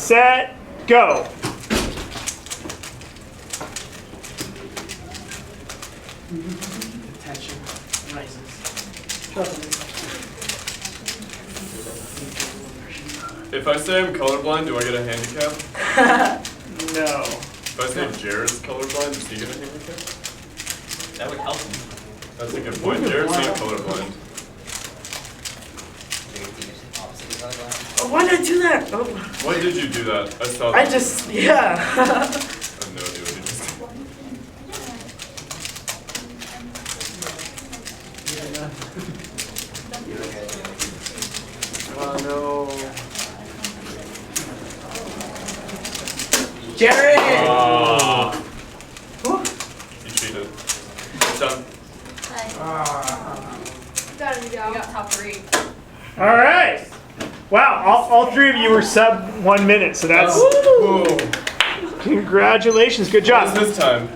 set, go. Tension rises. If I say I'm colorblind, do I get a handicap? No. If I say Jared's colorblind, does he get a handicap? That would help him. That's a good point. Jared's not colorblind. Oh, why did I do that? Oh. Why did you do that? I saw I that. just, yeah. I have no idea what you just did. Oh no. Jared! Ah. You cheated. Done. You got top 3. All right. Wow, all three of you were sub 1 minute, so that's Ooh. congratulations. Good What job. is this time?